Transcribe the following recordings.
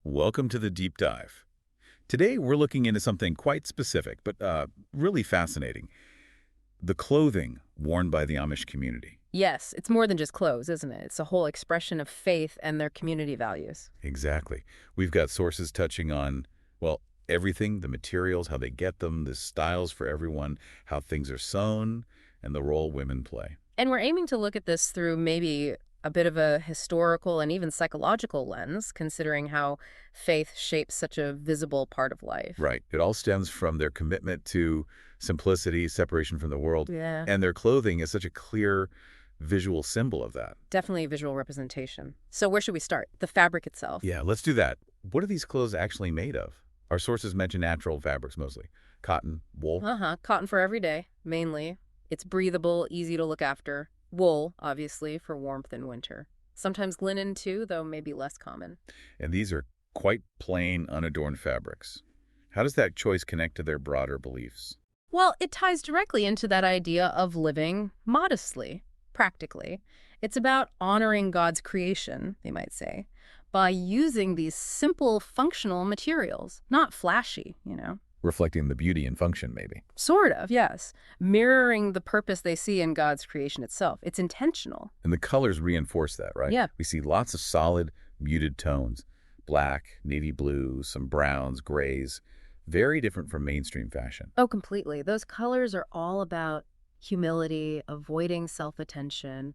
Welcome to the deep dive. Today we're looking into something quite specific, but really fascinating. The clothing worn by the Amish community. Yes, it's more than just clothes, isn't it? It's a whole expression of faith and their community values. Exactly. We've got sources touching on, well, everything, the materials, how they get them, the styles for everyone, how things are sewn, and the role women play. And we're aiming to look at this through maybe a bit of a historical and even psychological lens, considering how faith shapes such a visible part of life. Right. It all stems from their commitment to simplicity, separation from the world, Yeah, and their clothing is such a clear visual symbol of that. definitely a visual representation. So where should we start? The fabric itself. Yeah, let's do that. What are these clothes actually made of? Our sources mention natural fabrics mostly. Cotton, wool. Cotton for every day, mainly. It's breathable, easy to look after. Wool, obviously, for warmth in winter. Sometimes linen, too, though maybe less common. And these are quite plain, unadorned fabrics. How does that choice connect to their broader beliefs? Well, it ties directly into that idea of living modestly, practically. It's about honoring God's creation, they might say, by using these simple, functional materials. Not flashy. Reflecting the beauty and function, maybe. Sort of, yes. Mirroring the purpose they see in God's creation itself. It's intentional. And the colors reinforce that, right? Yeah. We see lots of solid, muted tones. Black, navy blue, some browns, grays. Very different from mainstream fashion. Oh, completely. Those colors are all about humility, avoiding self-attention.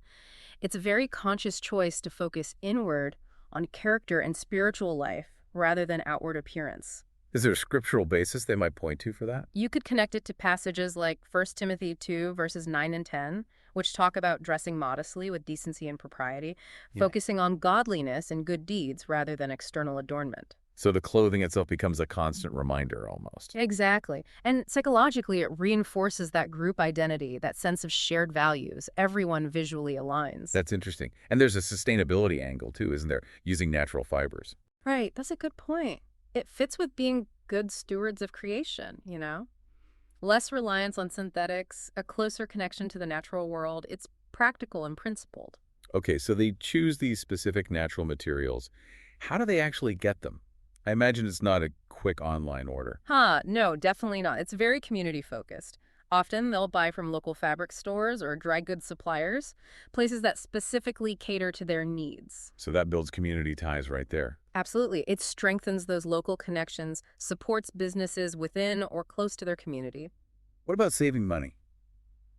It's a very conscious choice to focus inward on character and spiritual life rather than outward appearance. Is there a scriptural basis they might point to for that? You could connect it to passages like 1 Timothy 2, verses 9 and 10, which talk about dressing modestly with decency and propriety, Yeah. focusing on godliness and good deeds rather than external adornment. So the clothing itself becomes a constant reminder almost. Exactly. And psychologically, it reinforces that group identity, that sense of shared values. Everyone visually aligns. That's interesting. And there's a sustainability angle too, isn't there? Using natural fibers. Right. That's a good point. It fits with being good stewards of creation. Less reliance on synthetics, a closer connection to the natural world. It's practical and principled. Okay, so they choose these specific natural materials. How do they actually get them? I imagine it's not a quick online order. No, definitely not. It's very community focused. Often they'll buy from local fabric stores or dry goods suppliers, places that specifically cater to their needs. So that builds community ties right there. Absolutely. It strengthens those local connections, supports businesses within or close to their community. What about saving money?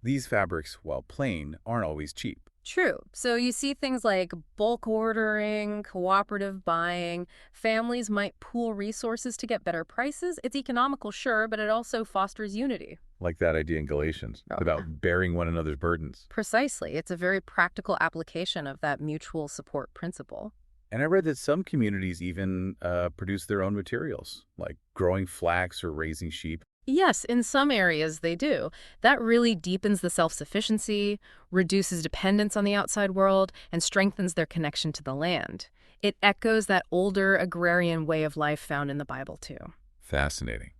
These fabrics, while plain, aren't always cheap. True. So you see things like bulk ordering, cooperative buying. Families might pool resources to get better prices. It's economical, sure, but it also fosters unity. Like that idea in Galatians, Oh, about bearing one another's burdens. Precisely. It's a very practical application of that mutual support principle. And I read that some communities even produce their own materials, like growing flax or raising sheep. Yes, in some areas they do. That really deepens the self-sufficiency, reduces dependence on the outside world, and strengthens their connection to the land. It echoes that older agrarian way of life found in the Bible, too. Fascinating.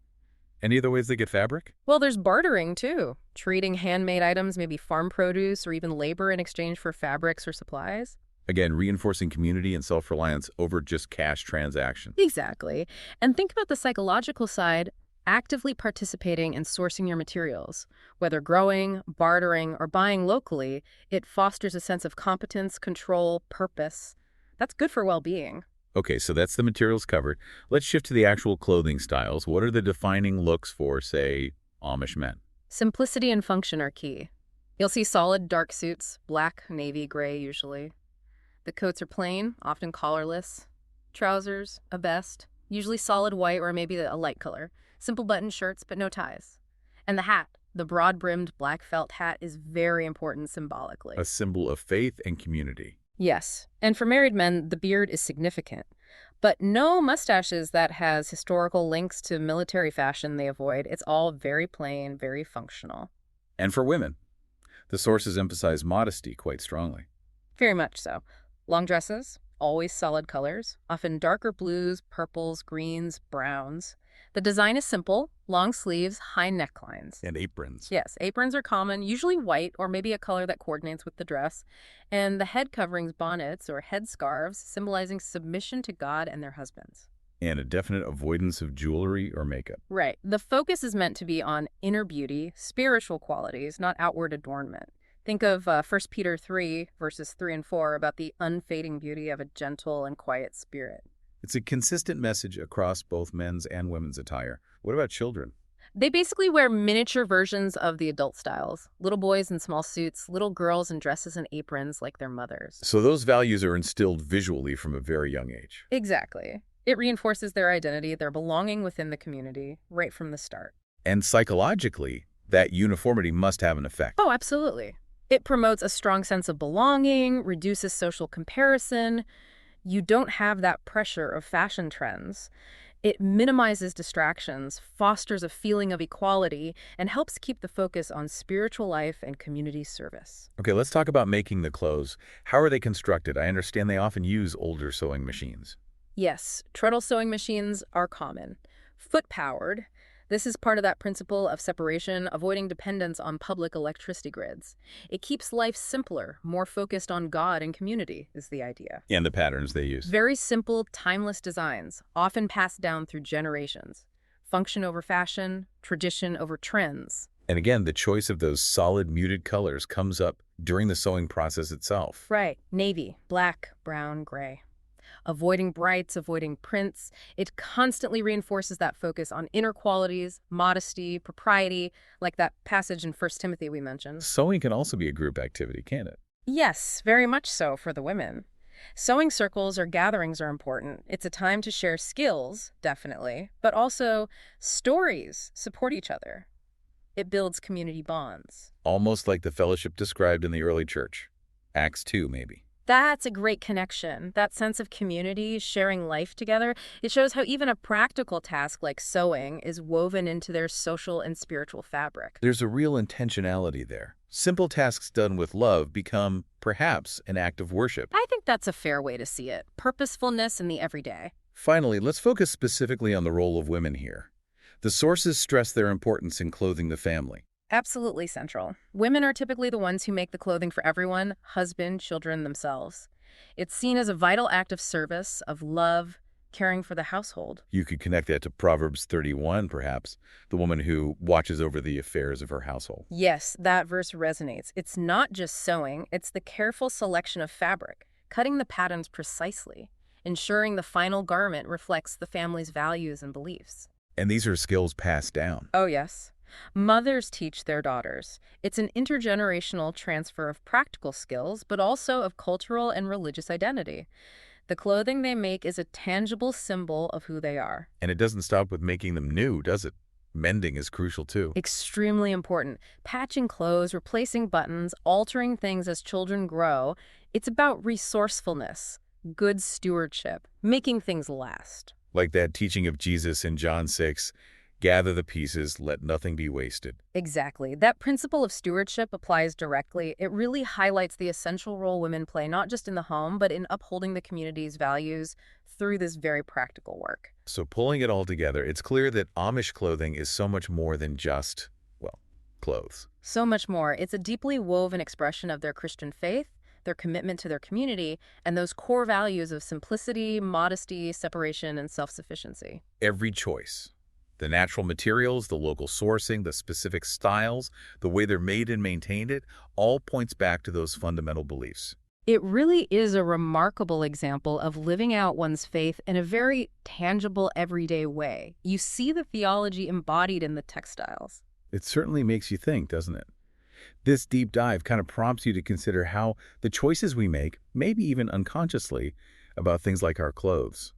Any other ways they get fabric? Well, there's bartering, too. Treating handmade items, maybe farm produce, or even labor in exchange for fabrics or supplies. Again, reinforcing community and self-reliance over just cash transactions. Exactly. And think about the psychological side. Actively participating in sourcing your materials, whether growing, bartering, or buying locally, it fosters a sense of competence, control, purpose. That's good for well-being. Okay, so that's the materials covered. Let's shift to the actual clothing styles. What are the defining looks for, say, Amish men? Simplicity and function are key. You'll see solid dark suits, black, navy, gray usually. The coats are plain, often collarless. Trousers, a vest, usually solid white or maybe a light color. Simple button shirts, but no ties. And the hat, the broad-brimmed black felt hat, is very important symbolically. A symbol of faith and community. Yes, and for married men, the beard is significant. But no mustaches that has historical links to military fashion they avoid. It's all very plain, very functional. And for women, the sources emphasize modesty quite strongly. Very much so. Long dresses, always solid colors, often darker blues, purples, greens, browns. The design is simple, long sleeves, high necklines. And aprons. Yes, aprons are common, usually white or maybe a color that coordinates with the dress. And the head coverings, bonnets or headscarves, symbolizing submission to God and their husbands. And a definite avoidance of jewelry or makeup. Right. The focus is meant to be on inner beauty, spiritual qualities, not outward adornment. Think of 1 Peter 3, verses 3 and 4, about the unfading beauty of a gentle and quiet spirit. It's a consistent message across both men's and women's attire. What about children? They basically wear miniature versions of the adult styles. Little boys in small suits, little girls in dresses and aprons like their mothers. So those values are instilled visually from a very young age. Exactly. It reinforces their identity, their belonging within the community, right from the start. And psychologically, that uniformity must have an effect. Oh, absolutely. It promotes a strong sense of belonging, reduces social comparison. You don't have that pressure of fashion trends. It minimizes distractions, fosters a feeling of equality, and helps keep the focus on spiritual life and community service. Okay, let's talk about making the clothes. How are they constructed? I understand they often use older sewing machines. Yes, treadle sewing machines are common. Foot-powered, this is part of that principle of separation, avoiding dependence on public electricity grids. It keeps life simpler, more focused on God and community, is the idea. And the patterns they use. Very simple, timeless designs, often passed down through generations. Function over fashion, tradition over trends. And again, the choice of those solid muted colors comes up during the sewing process itself. Right. Navy, black, brown, gray. Avoiding brights, avoiding prints. It constantly reinforces that focus on inner qualities, modesty, propriety, like that passage in 1 Timothy we mentioned. Sewing can also be a group activity, can't it? Yes, very much so for the women. Sewing circles or gatherings are important. It's a time to share skills, definitely, but also stories support each other. It builds community bonds. Almost like the fellowship described in the early church. Acts 2, maybe. That's a great connection. That sense of community, sharing life together. It shows how even a practical task like sewing is woven into their social and spiritual fabric. There's a real intentionality there. Simple tasks done with love become, perhaps, an act of worship. I think that's a fair way to see it. Purposefulness in the everyday. Finally, let's focus specifically on the role of women here. The sources stress their importance in clothing the family. Absolutely central. Women are typically the ones who make the clothing for everyone, husband, children, themselves. It's seen as a vital act of service, of love, caring for the household. You could connect that to Proverbs 31, perhaps, the woman who watches over the affairs of her household. Yes, that verse resonates. It's not just sewing, it's the careful selection of fabric, cutting the patterns precisely, ensuring the final garment reflects the family's values and beliefs. And these are skills passed down. Oh, yes. Mothers teach their daughters. It's an intergenerational transfer of practical skills, but also of cultural and religious identity. The clothing they make is a tangible symbol of who they are. And it doesn't stop with making them new, does it? Mending is crucial, too. Extremely important. Patching clothes, replacing buttons, altering things as children grow. It's about resourcefulness, good stewardship, making things last. Like that teaching of Jesus in John 6, gather the pieces, let nothing be wasted. Exactly. That principle of stewardship applies directly. It really highlights the essential role women play, not just in the home, but in upholding the community's values through this very practical work. So pulling it all together, it's clear that Amish clothing is so much more than just, well, clothes. So much more. It's a deeply woven expression of their Christian faith, their commitment to their community, and those core values of simplicity, modesty, separation, and self-sufficiency. Every choice, the natural materials, the local sourcing, the specific styles, the way they're made and maintained, it all points back to those fundamental beliefs. It really is a remarkable example of living out one's faith in a very tangible, everyday way. You see the theology embodied in the textiles. It certainly makes you think, doesn't it? This deep dive kind of prompts you to consider how the choices we make, maybe even unconsciously, about things like our clothes.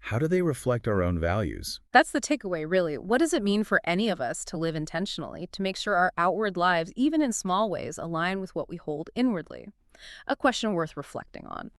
How do they reflect our own values? That's the takeaway, really. What does it mean for any of us to live intentionally, to make sure our outward lives, even in small ways, align with what we hold inwardly? A question worth reflecting on.